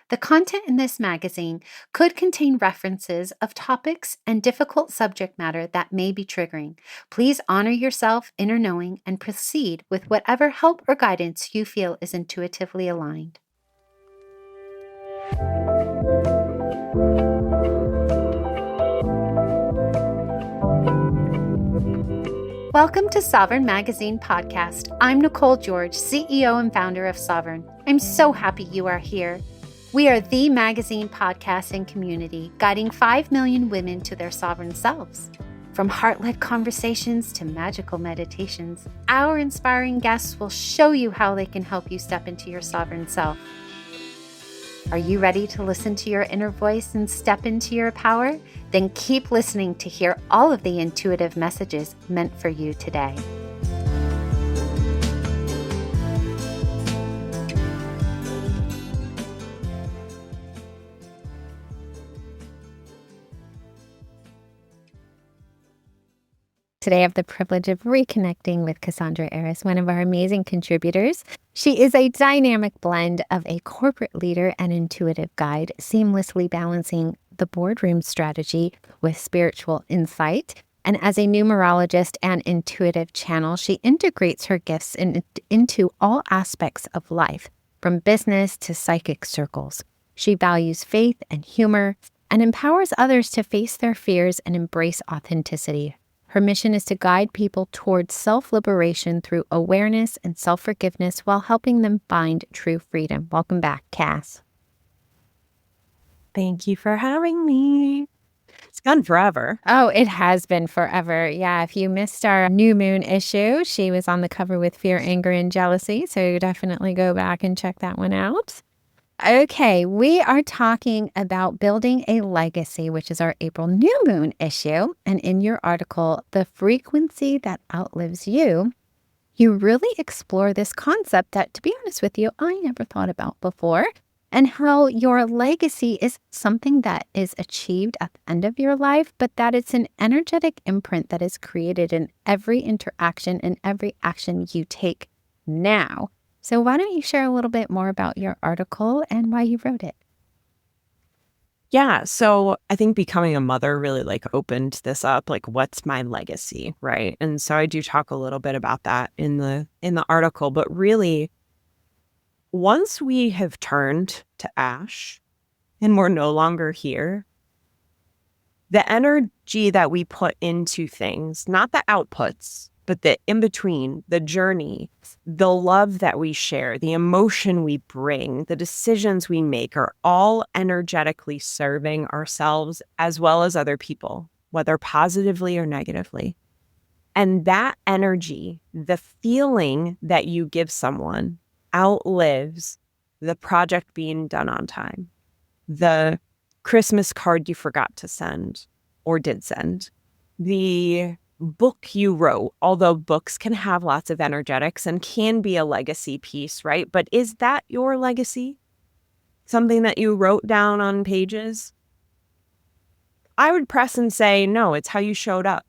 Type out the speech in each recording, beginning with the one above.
The content in this magazine could contain references of topics and difficult subject matter that may be triggering. Please honor yourself, inner knowing, and proceed with whatever help or guidance you feel is intuitively aligned. Welcome to Sovereign Magazine Podcast. I'm Nicole George, CEO and founder of Sovereign. I'm so happy you are here. We are the magazine podcast and community guiding 5 million women to their sovereign selves. From heart-led conversations to magical meditations, our inspiring guests will show you how they can help you step into your sovereign self. Are you ready to listen to your inner voice and step into your power? Then keep listening to hear all of the intuitive messages meant for you today. Today, I have the privilege of reconnecting with Cassandra Ares, one of our amazing contributors. She is a dynamic blend of a corporate leader and intuitive guide, seamlessly balancing the boardroom strategy with spiritual insight. And as a numerologist and intuitive channel, she integrates her gifts into all aspects of life, from business to psychic circles. She values faith and humor and empowers others to face their fears and embrace authenticity. Her mission is to guide people towards self-liberation through awareness and self-forgiveness while helping them find true freedom. Welcome back, Cass. Thank you for having me. It's gone forever. Oh, it has been forever. Yeah, if you missed our new moon issue, she was on the cover with Fear, Anger, and Jealousy. So definitely go back and check that one out. Okay, we are talking about building a legacy, which is our April new moon issue. And in your article, The Frequency That Outlives You, you really explore this concept that, to be honest with you, I never thought about before, and how your legacy is something that is achieved at the end of your life, but that it's an energetic imprint that is created in every interaction and every action you take now. So why don't you share a little bit more about your article and why you wrote it? Yeah, so I think becoming a mother really opened this up, what's my legacy, right? And so I do talk a little bit about that in the article, but really once we have turned to ash and we're no longer here, the energy that we put into things, not the outputs, but the in-between, the journey, the love that we share, the emotion we bring, the decisions we make are all energetically serving ourselves as well as other people, whether positively or negatively. And that energy, the feeling that you give someone, outlives the project being done on time, the Christmas card you forgot to send or did send, the book you wrote, although books can have lots of energetics and can be a legacy piece, right? But is that your legacy? Something that you wrote down on pages? I would press and say, no, it's how you showed up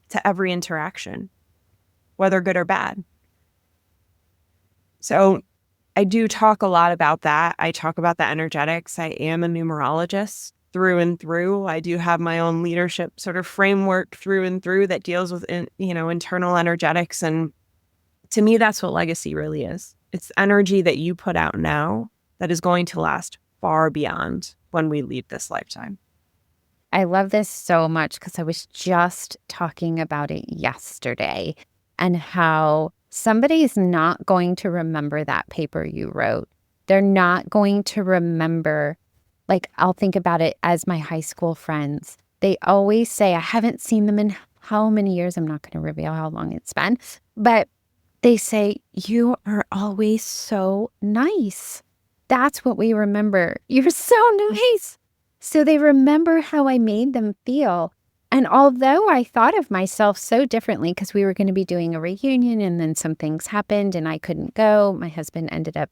to every interaction, whether good or bad. So I do talk a lot about that. I talk about the energetics. I am a numerologist through and through. I do have my own leadership sort of framework through and through that deals with, internal energetics. And to me, that's what legacy really is. It's energy that you put out now that is going to last far beyond when we leave this lifetime. I love this so much because I was just talking about it yesterday and how somebody is not going to remember that paper you wrote. They're not going to remember. I'll think about it as my high school friends. They always say, I haven't seen them in how many years? I'm not going to reveal how long it's been. But they say, you are always so nice. That's what we remember. You're so nice. So they remember how I made them feel. And although I thought of myself so differently because we were going to be doing a reunion and then some things happened and I couldn't go, my husband ended up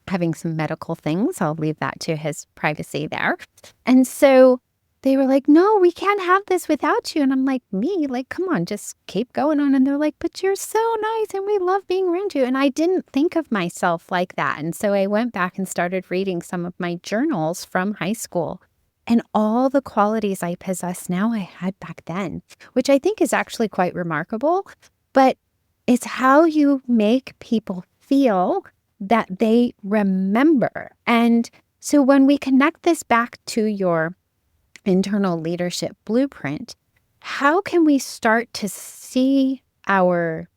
having some medical things. I'll leave that to his privacy there. And so they were like, no, we can't have this without you. And I'm like, me? Like, come on, just keep going on. And they're like, but you're so nice and we love being around you. And I didn't think of myself like that. And so I went back and started reading some of my journals from high school. And all the qualities I possess now, I had back then, which I think is actually quite remarkable. But it's how you make people feel that they remember. And so when we connect this back to your internal leadership blueprint, how can we start to see our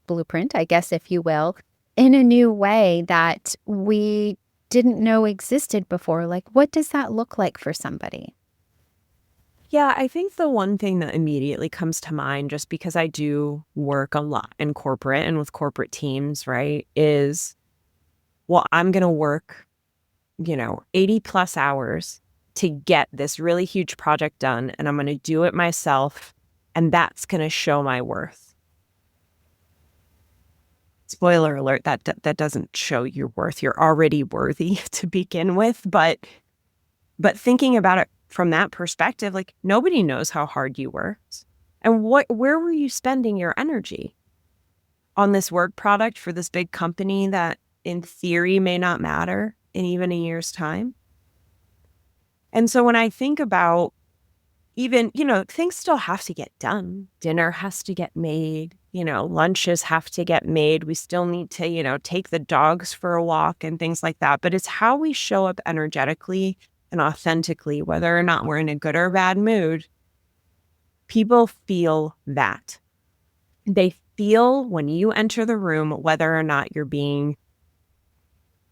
blueprint, I guess, if you will, in a new way that we didn't know existed before? Like, what does that look like for somebody? Yeah, I think the one thing that immediately comes to mind, just because I do work a lot in corporate and with corporate teams, right, is, well, I'm going to work, 80 plus hours to get this really huge project done, and I'm going to do it myself, and that's going to show my worth. Spoiler alert, that doesn't show your worth. You're already worthy to begin with, but thinking about it from that perspective, like, nobody knows how hard you worked. And where were you spending your energy? On this work product for this big company that in theory may not matter in even a year's time? And so when I think about, even, things still have to get done. Dinner has to get made, lunches have to get made. We still need to, take the dogs for a walk and things like that. But it's how we show up energetically and authentically, whether or not we're in a good or bad mood. People feel that. They feel when you enter the room, whether or not you're being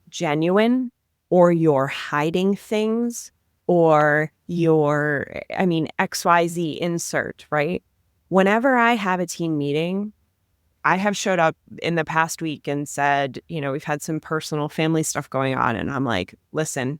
genuine or you're hiding things or XYZ insert, right? Whenever I have a team meeting, I have showed up in the past week and said, we've had some personal family stuff going on. And I'm like, listen,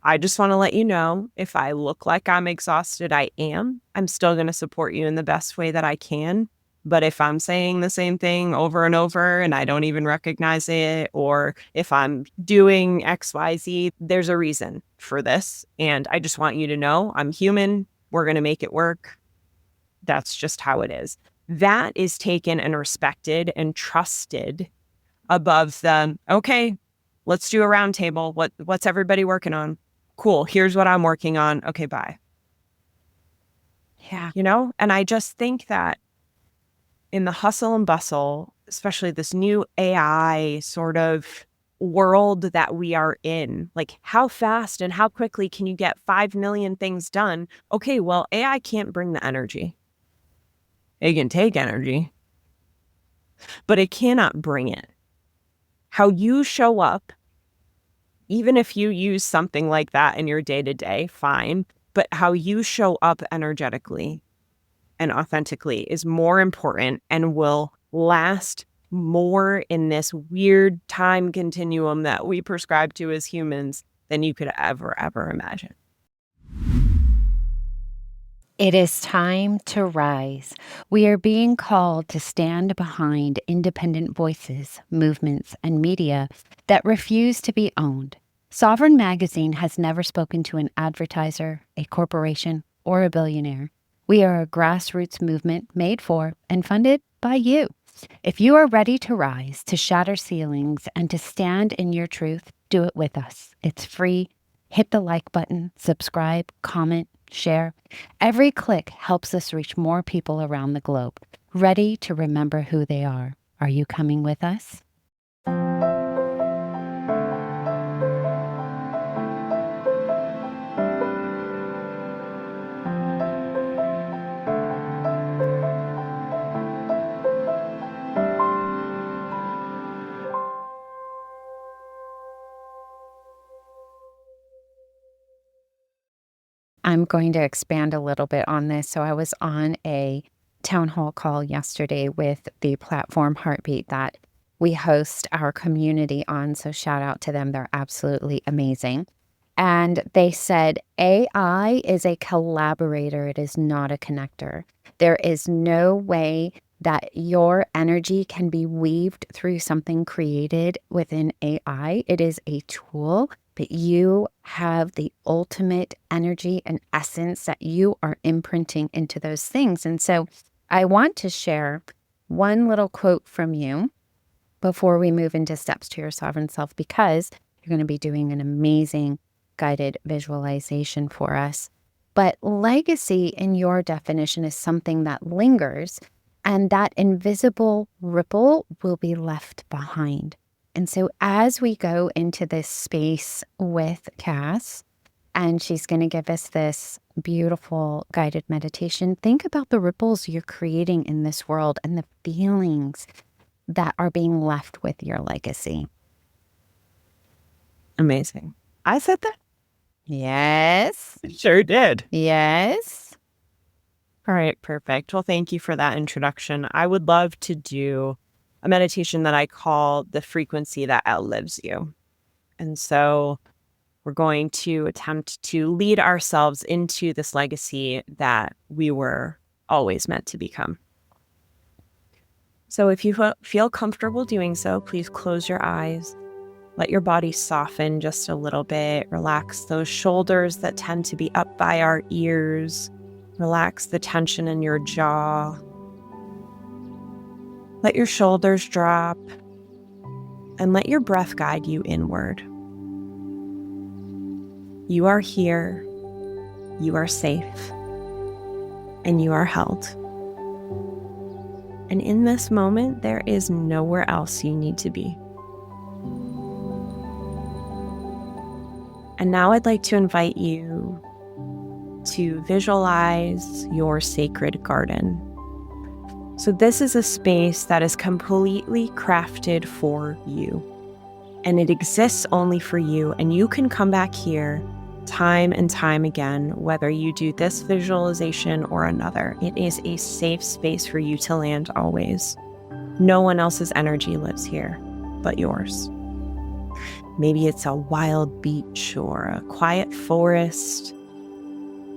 I just want to let you know, if I look like I'm exhausted, I am. I'm still going to support you in the best way that I can. But if I'm saying the same thing over and over and I don't even recognize it, or if I'm doing XYZ, there's a reason for this. And I just want you to know I'm human. We're going to make it work. That's just how it is. That is taken and respected and trusted above the, okay, let's do a round table. What's everybody working on? Cool. Here's what I'm working on. Okay, bye. Yeah. And I just think that in the hustle and bustle, especially this new AI sort of world that we are in, like, how fast and how quickly can you get 5 million things done? Okay, well, AI can't bring the energy. It can take energy, but it cannot bring it. How you show up, even if you use something like that in your day-to-day, fine, but how you show up energetically and authentically is more important and will last more in this weird time continuum that we prescribe to as humans than you could ever imagine. It is time to rise. We are being called to stand behind independent voices, movements, and media that refuse to be owned. Sovereign Magazine has never spoken to an advertiser, a corporation, or a billionaire. We are a grassroots movement made for and funded by you. If you are ready to rise, to shatter ceilings, and to stand in your truth, do it with us. It's free. Hit the like button, subscribe, comment, share. Every click helps us reach more people around the globe, ready to remember who they are. Are you coming with us? I'm going to expand a little bit on this. So I was on a town hall call yesterday with the platform Heartbeat that we host our community on. So shout out to them. They're absolutely amazing. And they said AI is a collaborator. It is not a connector. There is no way that your energy can be weaved through something created within AI. It is a tool but you have the ultimate energy and essence that you are imprinting into those things. And so I want to share one little quote from you before we move into steps to your sovereign self, because you're going to be doing an amazing guided visualization for us. But legacy, in your definition, is something that lingers, and that invisible ripple will be left behind. And so as we go into this space with Cass, and she's going to give us this beautiful guided meditation, think about the ripples you're creating in this world and the feelings that are being left with your legacy. Amazing. I said that? Yes. Sure did. Yes. All right, perfect. Well, thank you for that introduction. I would love to do a meditation that I call the frequency that outlives you. And so we're going to attempt to lead ourselves into this legacy that we were always meant to become. So if you feel comfortable doing so, please close your eyes. Let your body soften just a little bit. Relax those shoulders that tend to be up by our ears. Relax the tension in your jaw. Let your shoulders drop and let your breath guide you inward. You are here, you are safe, and you are held. And in this moment, there is nowhere else you need to be. And now I'd like to invite you to visualize your sacred garden. So this is a space that is completely crafted for you, and it exists only for you. And you can come back here time and time again, whether you do this visualization or another. It is a safe space for you to land always. No one else's energy lives here but yours. Maybe it's a wild beach or a quiet forest.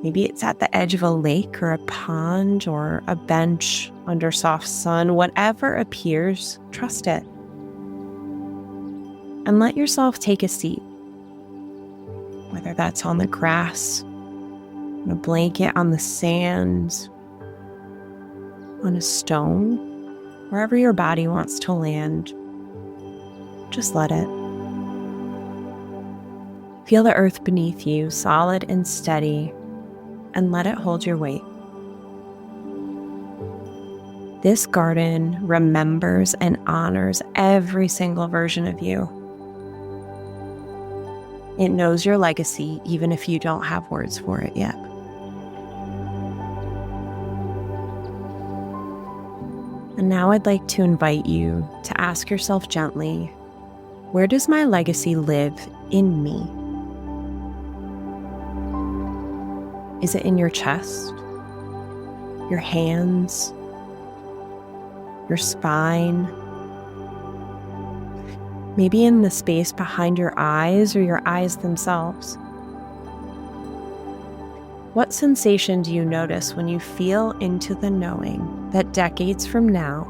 Maybe it's at the edge of a lake or a pond or a bench under soft sun. Whatever appears, trust it. And let yourself take a seat, whether that's on the grass, on a blanket, on the sand, on a stone, wherever your body wants to land. Just let it. Feel the earth beneath you, solid and steady, and let it hold your weight. This garden remembers and honors every single version of you. It knows your legacy, even if you don't have words for it yet. And now I'd like to invite you to ask yourself gently, where does my legacy live in me? Is it in your chest, your hands, your spine? Maybe in the space behind your eyes or your eyes themselves? What sensation do you notice when you feel into the knowing that decades from now,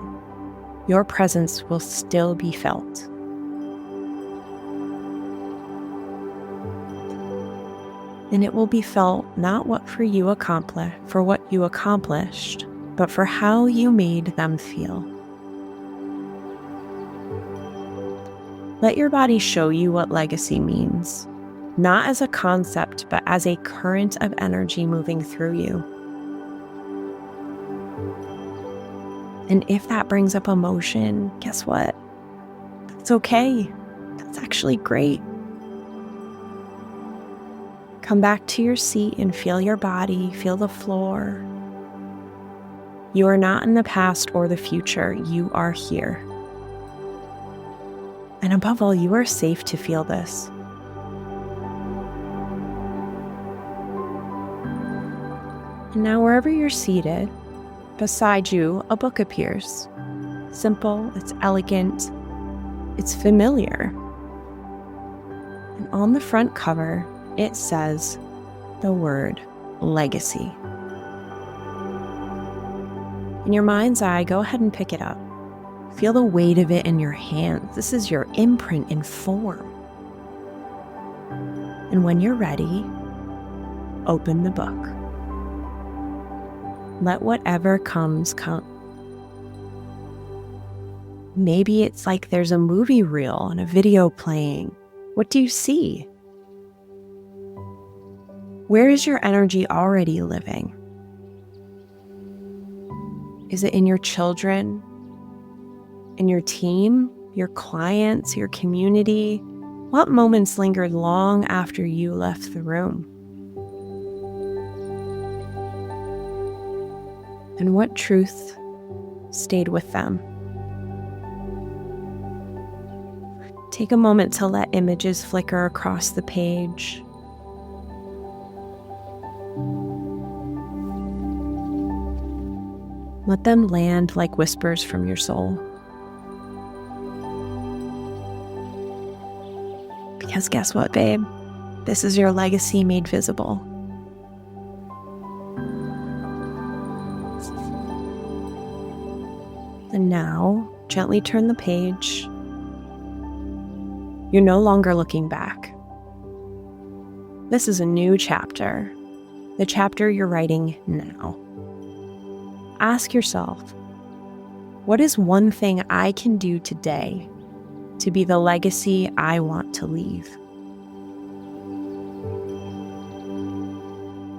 your presence will still be felt? And it will be felt not for what you accomplished, but for how you made them feel. Let your body show you what legacy means, not as a concept, but as a current of energy moving through you. And if that brings up emotion, guess what? That's okay. That's actually great. Come back to your seat and feel your body, feel the floor. You are not in the past or the future. You are here. And above all, you are safe to feel this. And now wherever you're seated, beside you, a book appears. Simple, it's elegant, it's familiar. And on the front cover, it says the word legacy. In your mind's eye, go ahead and pick it up. Feel the weight of it in your hands. This is your imprint in form. And when you're ready, open the book. Let whatever comes come. Maybe it's like there's a movie reel and a video playing. What do you see? Where is your energy already living? Is it in your children, in your team, your clients, your community? What moments lingered long after you left the room? And what truth stayed with them? Take a moment to let images flicker across the page. Let them land like whispers from your soul. Because guess what, babe? This is your legacy made visible. And now, gently turn the page. You're no longer looking back. This is a new chapter, the chapter you're writing now. Ask yourself, what is one thing I can do today to be the legacy I want to leave?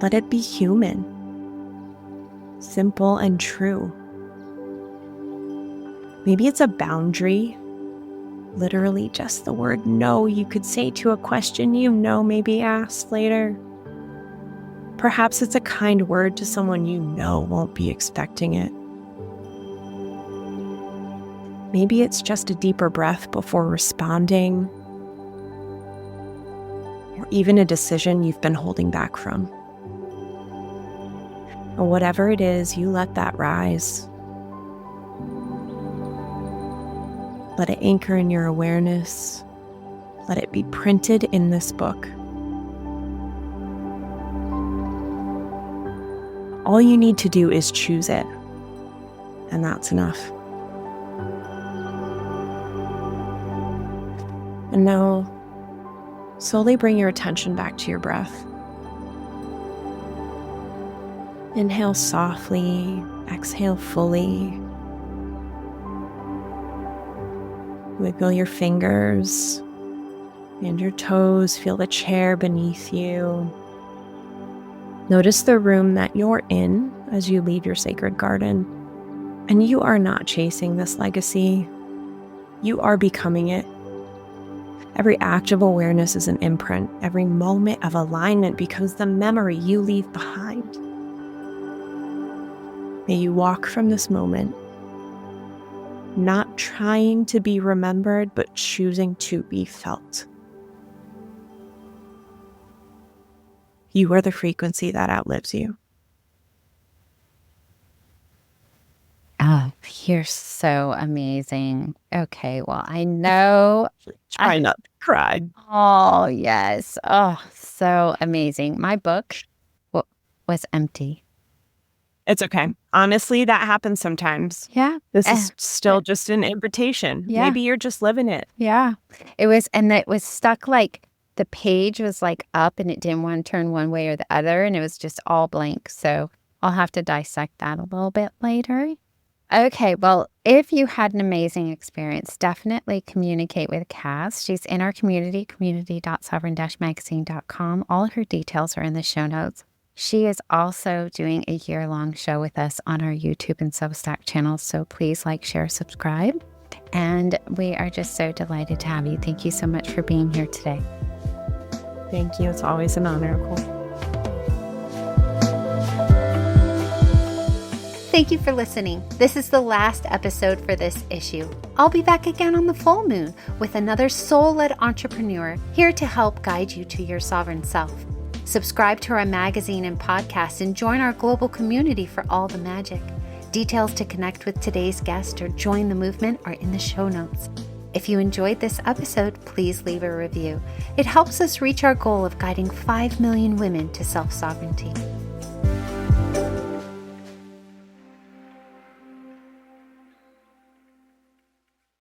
Let it be human, simple and true. Maybe it's a boundary, literally just the word no you could say to a question you know may be asked later. Perhaps it's a kind word to someone you know won't be expecting it. Maybe it's just a deeper breath before responding, or even a decision you've been holding back from. Or whatever it is, you let that rise. Let it anchor in your awareness. Let it be printed in this book. All you need to do is choose it, and that's enough. And now, slowly bring your attention back to your breath. Inhale softly, exhale fully. Wiggle your fingers and your toes. Feel the chair beneath you. Notice the room that you're in as you leave your sacred garden. And you are not chasing this legacy. You are becoming it. Every act of awareness is an imprint. Every moment of alignment becomes the memory you leave behind. May you walk from this moment, not trying to be remembered, but choosing to be felt. You are the frequency that outlives you. Oh, you're so amazing. Okay, well, I know. Try not to cry. Oh, yes. Oh, so amazing. My book was empty. It's okay. Honestly, that happens sometimes. Yeah. This is still just an invitation. Yeah. Maybe you're just living it. Yeah. It was stuck like the page was like up and it didn't want to turn one way or the other. And it was just all blank. So I'll have to dissect that a little bit later. Okay, well, if you had an amazing experience, definitely communicate with Cass. She's in our community, community.sovereign-magazine.com. All of her details are in the show notes. She is also doing a year-long show with us on our YouTube and Substack channels, so please like, share, subscribe. And we are just so delighted to have you. Thank you so much for being here today. Thank you. It's always an honor, Nicole. Thank you for listening. This is the last episode for this issue. I'll be back again on the full moon with another soul-led entrepreneur here to help guide you to your sovereign self. Subscribe to our magazine and podcast and join our global community for all the magic. Details to connect with today's guest or join the movement are in the show notes. If you enjoyed this episode, please leave a review. It helps us reach our goal of guiding 5 million women to self-sovereignty.